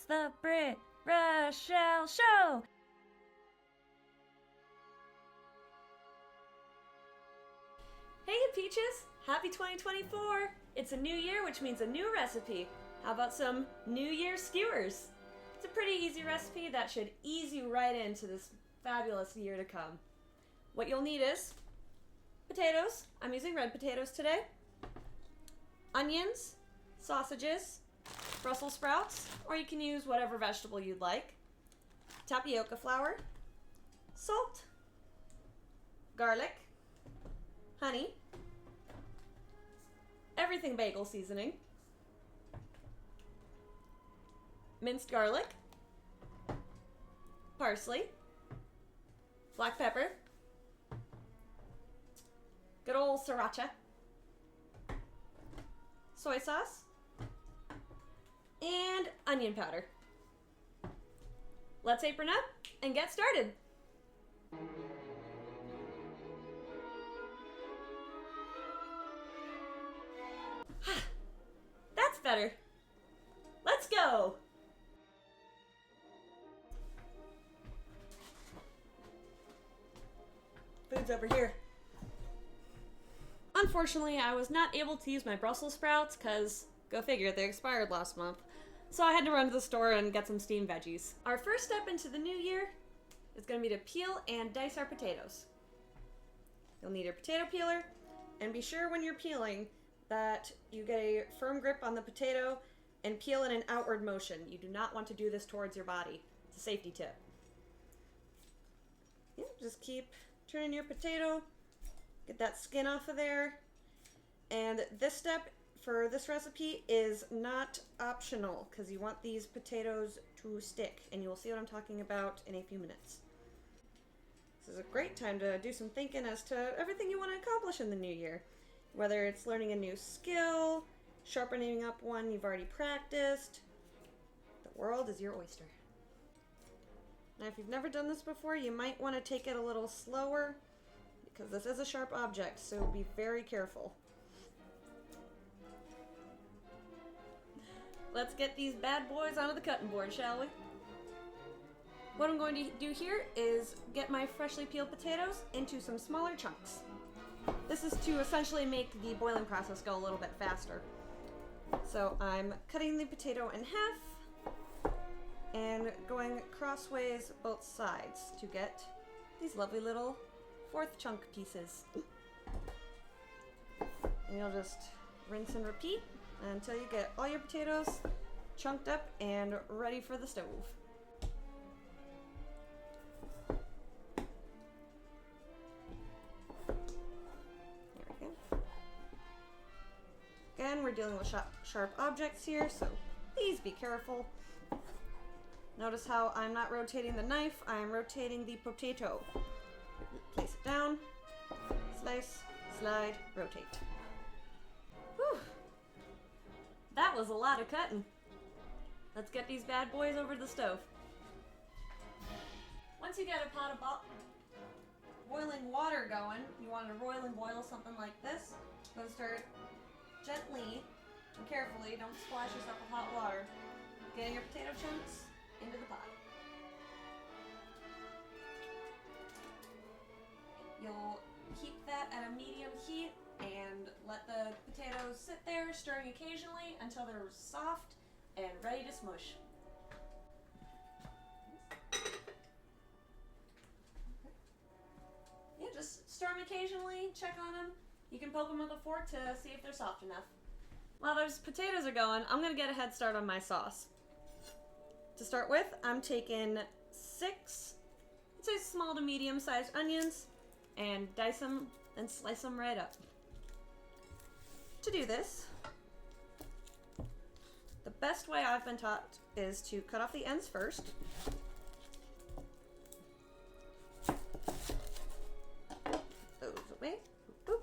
the Britt Rochelle Show! Hey Peaches! Happy 2024! It's a new year, which means a new recipe. How about some New Year skewers? It's a pretty easy recipe that should ease you right into this fabulous year to come. What you'll need is potatoes. I'm using red potatoes today. Onions, sausages, Brussels sprouts, or you can use whatever vegetable you'd like. Tapioca flour, salt, garlic, honey, everything bagel seasoning, minced garlic, parsley, black pepper, good old sriracha, soy sauce, and onion powder. Let's apron up and get started. That's better. Let's go. Food's over here. Unfortunately, I was not able to use my Brussels sprouts because, go figure, they expired last month. So I had to run to the store and get some steamed veggies. Our first step into the new year is going to be to peel and dice our potatoes. You'll need your potato peeler, and be sure when you're peeling that you get a firm grip on the potato and peel in an outward motion. You do not want to do this towards your body. It's a safety tip. Yeah, just keep turning your potato, get that skin off of there. And this step for this recipe is not optional because you want these potatoes to stick, and you will see what I'm talking about in a few minutes. This is a great time to do some thinking as to everything you want to accomplish in the new year. Whether it's learning a new skill, sharpening up one you've already practiced, the world is your oyster. Now, if you've never done this before, you might want to take it a little slower because this is a sharp object, so be very careful. Let's get these bad boys onto the cutting board, shall we? What I'm going to do here is get my freshly peeled potatoes into some smaller chunks. This is to essentially make the boiling process go a little bit faster. So I'm cutting the potato in half and going crossways both sides to get these lovely little fourth chunk pieces. And you'll just rinse and repeat until you get all your potatoes chunked up and ready for the stove. There we go. Again, we're dealing with sharp objects here, so please be careful. Notice how I'm not rotating the knife, I'm rotating the potato. Place it down, slice, slide, rotate. Whew. That was a lot of cutting. Let's get these bad boys over to the stove. Once you get a pot of boiling water going, you want to roil and boil something like this. You're going to start gently and carefully, don't splash yourself with hot water, getting your potato chunks into the pot. You'll keep that at a medium heat and let the potatoes sit there, stirring occasionally until they're soft and ready to smush. Yeah, just stir them occasionally, check on them. You can poke them with a fork to see if they're soft enough. While those potatoes are going, I'm going to get a head start on my sauce. To start with, I'm taking 6, I'd say small to medium sized onions, and dice them and slice them right up. To do this, the best way I've been taught is to cut off the ends first. Those away. Boop, boop.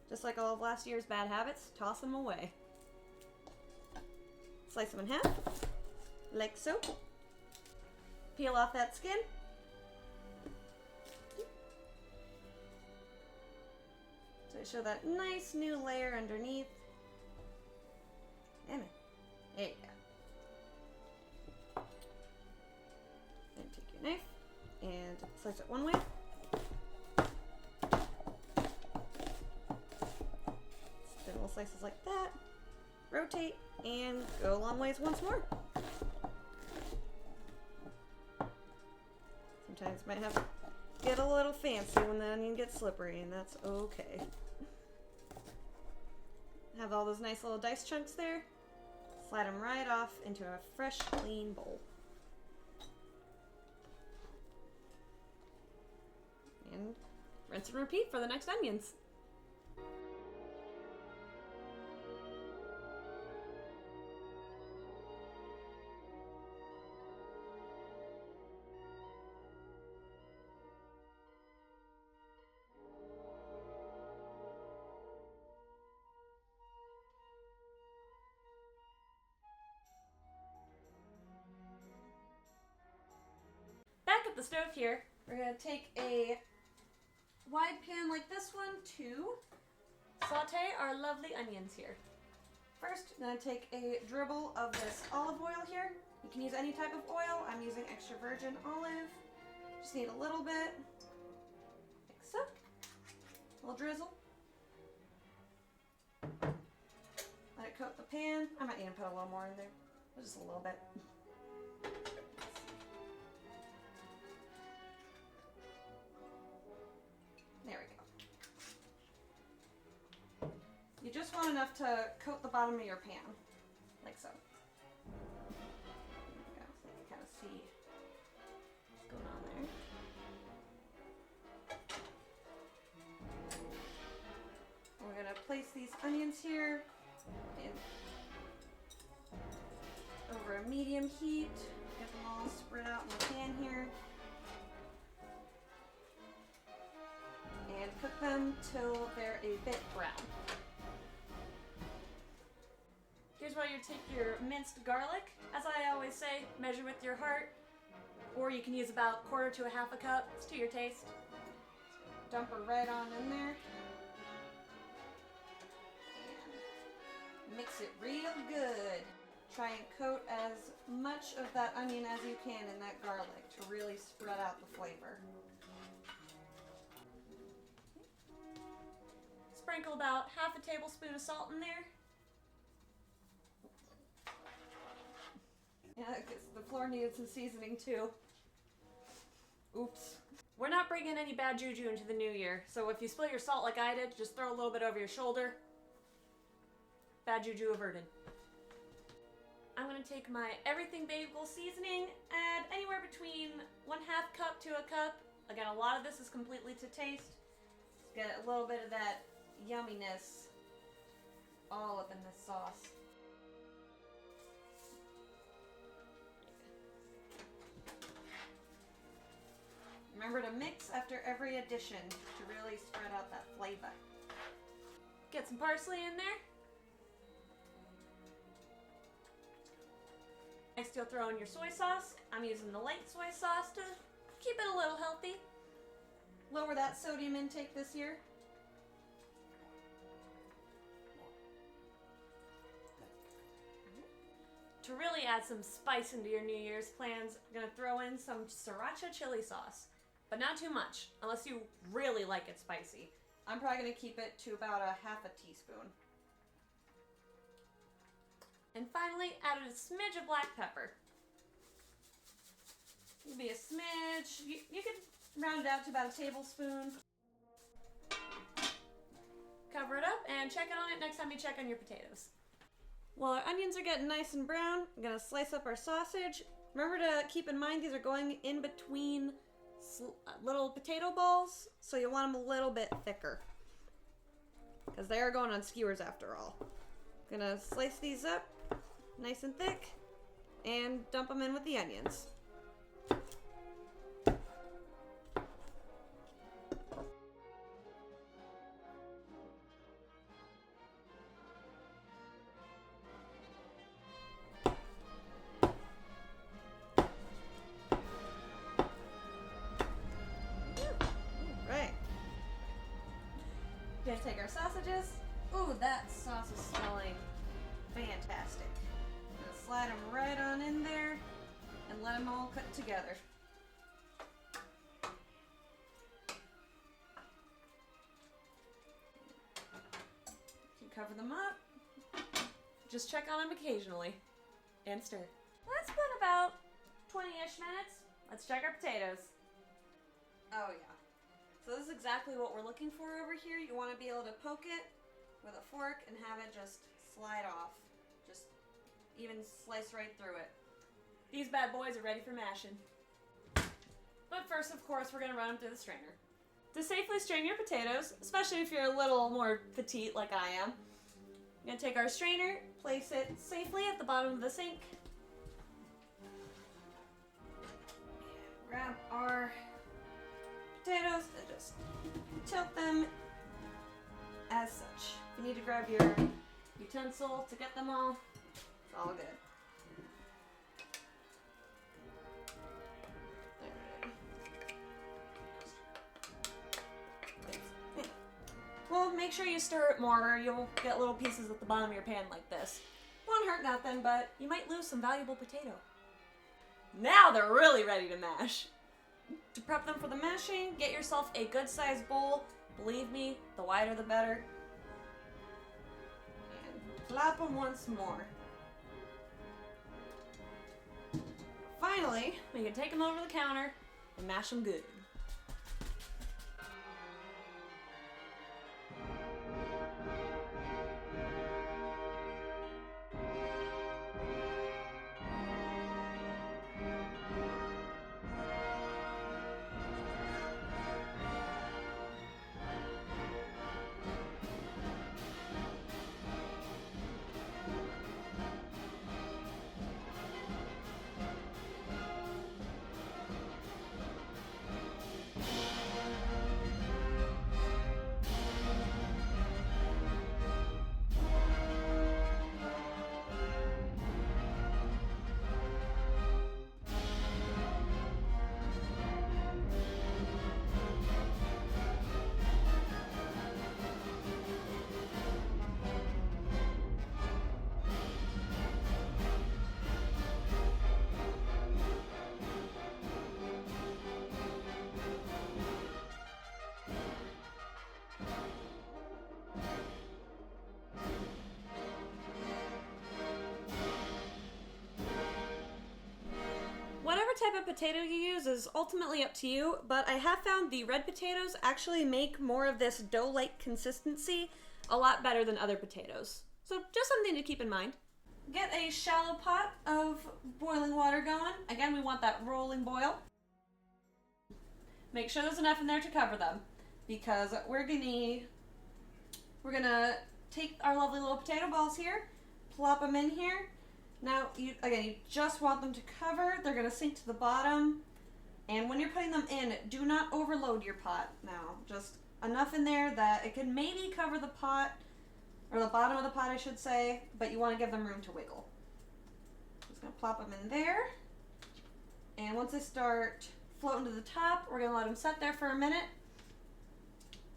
Just like all of last year's bad habits, toss them away. Slice them in half, like so. Peel off that skin. So show that nice new layer underneath. And there you go. Slice it one way. Spin little slices like that. Rotate and go long ways once more. Sometimes might have to get a little fancy when the onion gets slippery, and that's okay. Have all those nice little dice chunks there. Slide them right off into a fresh, clean bowl. And rinse and repeat for the next onions. Back at the stove here, we're going to take a wide pan like this one to saute our lovely onions here. First, I'm going to take a dribble of this olive oil here. You can use any type of oil. I'm using extra virgin olive. Just need a little bit, like so. A little drizzle. Let it coat the pan. I might need to put a little more in there, just a little bit. There we go. You just want enough to coat the bottom of your pan, like so. There we go, so you can kind of see what's going on there. We're gonna place these onions here over a medium heat. Get them all spread out in the pan here. And cook them till they're a bit brown. Here's where you take your minced garlic. As I always say, measure with your heart, or you can use about 1/4 to 1/2 cup. It's to your taste. Dump her right on in there. And mix it real good. Try and coat as much of that onion as you can in that garlic to really spread out the flavor. Sprinkle about 1/2 tablespoon of salt in there. Yeah, because the floor needed some seasoning too. Oops. We're not bringing any bad juju into the new year, so if you spill your salt like I did, just throw a little bit over your shoulder. Bad juju averted. I'm going to take my everything bagel seasoning, add anywhere between 1/2 cup to a cup. Again, a lot of this is completely to taste. Get a little bit of that yumminess all up in this sauce. Remember to mix after every addition to really spread out that flavor. Get some parsley in there. Next, you'll throw in your soy sauce. I'm using the light soy sauce to keep it a little healthy. Lower that sodium intake this year. To really add some spice into your New Year's plans, I'm going to throw in some sriracha chili sauce. But not too much, unless you really like it spicy. I'm probably going to keep it to about 1/2 teaspoon. And finally, add a smidge of black pepper. It'll be a smidge. You can round it out to about 1 tablespoon. Cover it up and check it on it next time you check on your potatoes. While our onions are getting nice and brown, I'm going to slice up our sausage. Remember to keep in mind these are going in between little potato balls, so you want them a little bit thicker. Because they are going on skewers after all. I'm going to slice these up nice and thick and dump them in with the onions. We're gonna take our sausages. Ooh, that sauce is smelling fantastic. I'm gonna slide them right on in there and let them all cook together. Cover them up. Just check on them occasionally. And stir. That's been about 20-ish minutes. Let's check our potatoes. Oh yeah. So this is exactly what we're looking for over here. You want to be able to poke it with a fork and have it just slide off. Just even slice right through it. These bad boys are ready for mashing. But first, of course, we're going to run them through the strainer. To safely strain your potatoes, especially if you're a little more petite like I am, we're going to take our strainer, place it safely at the bottom of the sink. Grab our potatoes and just tilt them as such. If you need to grab your utensil to get them all, it's all good. Well, make sure you stir it more or you'll get little pieces at the bottom of your pan like this. Won't hurt nothing, but you might lose some valuable potato. Now they're really ready to mash. To prep them for the mashing, get yourself a good sized bowl. Believe me, the wider the better. And flop them once more. Finally, we can take them over the counter and mash them good. Whatever type of potato you use is ultimately up to you, but I have found the red potatoes actually make more of this dough-like consistency a lot better than other potatoes. So just something to keep in mind. Get a shallow pot of boiling water going. Again, we want that rolling boil. Make sure there's enough in there to cover them, because we're gonna take our lovely little potato balls here, plop them in here. Now, you just want them to cover. They're going to sink to the bottom. And when you're putting them in, do not overload your pot now. Just enough in there that it can maybe cover the pot, or the bottom of the pot, I should say, but you want to give them room to wiggle. Just going to plop them in there. And once they start floating to the top, we're going to let them set there for a minute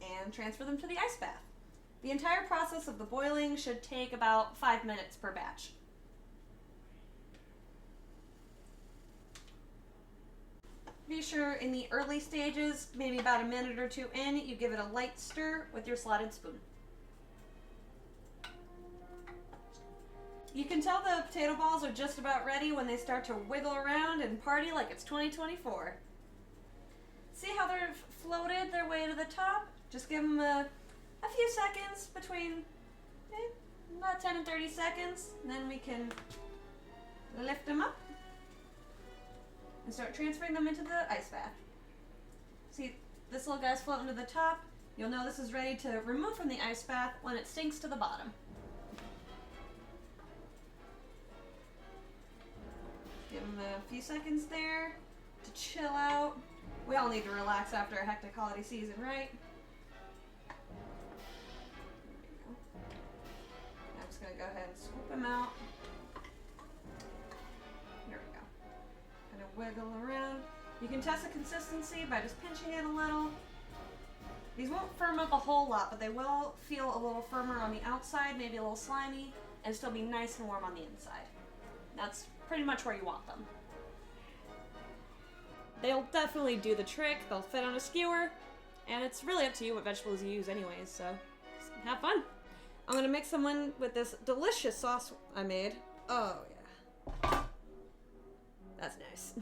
and transfer them to the ice bath. The entire process of the boiling should take about 5 minutes per batch. Be sure in the early stages, maybe about a minute or two in, you give it a light stir with your slotted spoon. You can tell the potato balls are just about ready when they start to wiggle around and party like it's 2024. See how they've floated their way to the top? Just give them a few seconds between about 10 and 30 seconds, and then we can lift them up and start transferring them into the ice bath. See, this little guy's floating to the top. You'll know this is ready to remove from the ice bath when it sinks to the bottom. Give them a few seconds there to chill out. We all need to relax after a hectic holiday season, right? There we go. I'm just going to go ahead and scoop them out. Wiggle around. You can test the consistency by just pinching it a little. These won't firm up a whole lot, but they will feel a little firmer on the outside, maybe a little slimy, and still be nice and warm on the inside. That's pretty much where you want them. They'll definitely do the trick. They'll fit on a skewer, and it's really up to you what vegetables you use anyways, so just have fun. I'm gonna mix them in with this delicious sauce I made. Oh yeah. That's nice.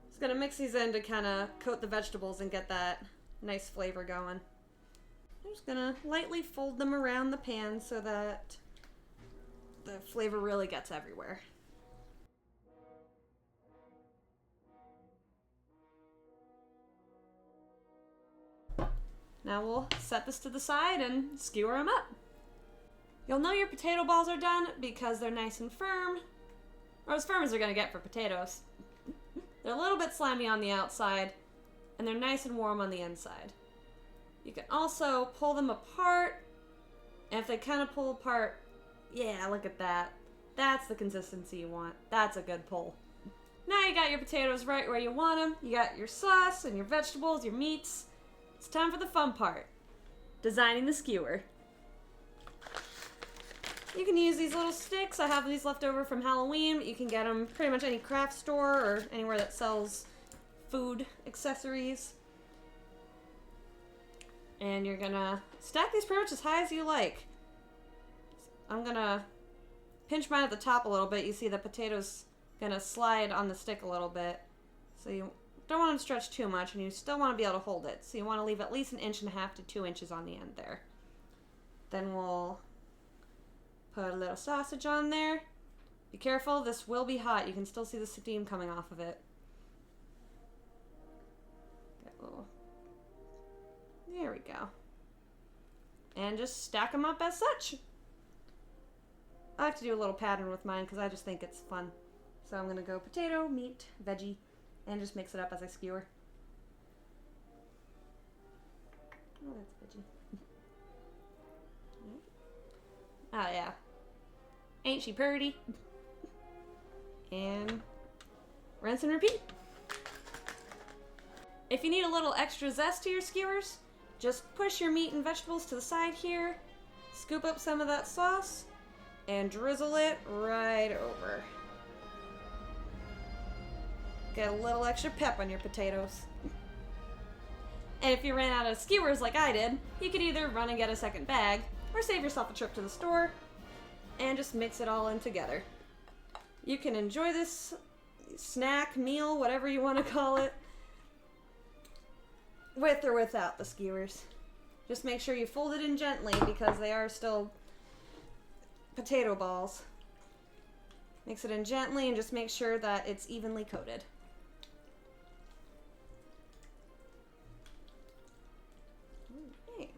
Just gonna mix these in to kind of coat the vegetables and get that nice flavor going. I'm just gonna lightly fold them around the pan so that the flavor really gets everywhere. Now we'll set this to the side and skewer them up. You'll know your potato balls are done because they're nice and firm, or as firm as they're gonna get for potatoes. They're a little bit slimy on the outside, and they're nice and warm on the inside. You can also pull them apart, and if they kind of pull apart, yeah, look at that. That's the consistency you want. That's a good pull. Now you got your potatoes right where you want them. You got your sauce and your vegetables, your meats. It's time for the fun part, designing the skewer. You can use these little sticks. I have these left over from Halloween. You can get them pretty much any craft store or anywhere that sells food accessories. And you're gonna stack these pretty much as high as you like. I'm gonna pinch mine at the top a little bit. You see the potatoes gonna slide on the stick a little bit. So you don't want them to stretch too much, and you still want to be able to hold it. So you want to leave at least 1.5 to 2 inches on the end there. Then we'll put a little sausage on there. Be careful, this will be hot. You can still see the steam coming off of it. Get a little... There we go. And just stack them up as such. I like to do a little pattern with mine because I just think it's fun. So I'm going to go potato, meat, veggie, and just mix it up as I skewer. Oh, that's veggie. Oh, yeah. Ain't she purty? And rinse and repeat. If you need a little extra zest to your skewers, just push your meat and vegetables to the side here, scoop up some of that sauce, and drizzle it right over. Get a little extra pep on your potatoes. And if you ran out of skewers like I did, you could either run and get a second bag, or save yourself a trip to the store, and just mix it all in together. You can enjoy this snack, meal, whatever you want to call it, with or without the skewers. Just make sure you fold it in gently because they are still potato balls. Mix it in gently and just make sure that it's evenly coated. Okay.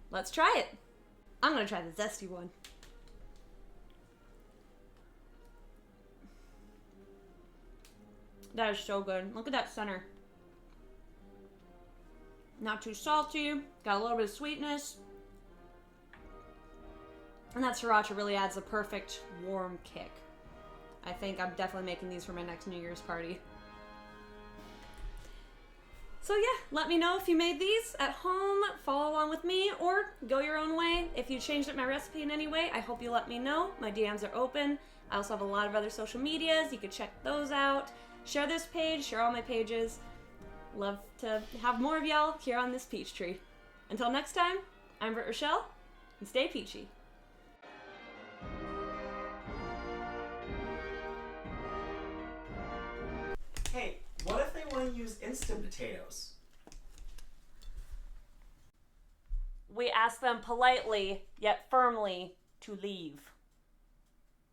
Let's try it. I'm gonna try the zesty one. That is so good. Look at that center. Not too salty, got a little bit of sweetness. And that sriracha really adds a perfect warm kick. I think I'm definitely making these for my next New Year's party. So yeah, let me know if you made these at home, follow along with me, or go your own way. If you changed up my recipe in any way, I hope you let me know. My DMs are open. I also have a lot of other social medias. You could check those out. Share this page, share all my pages. Love to have more of y'all here on this peach tree. Until next time, I'm Britt Rochelle, and stay peachy. Hey, what if they want to use instant potatoes? We ask them politely, yet firmly, to leave.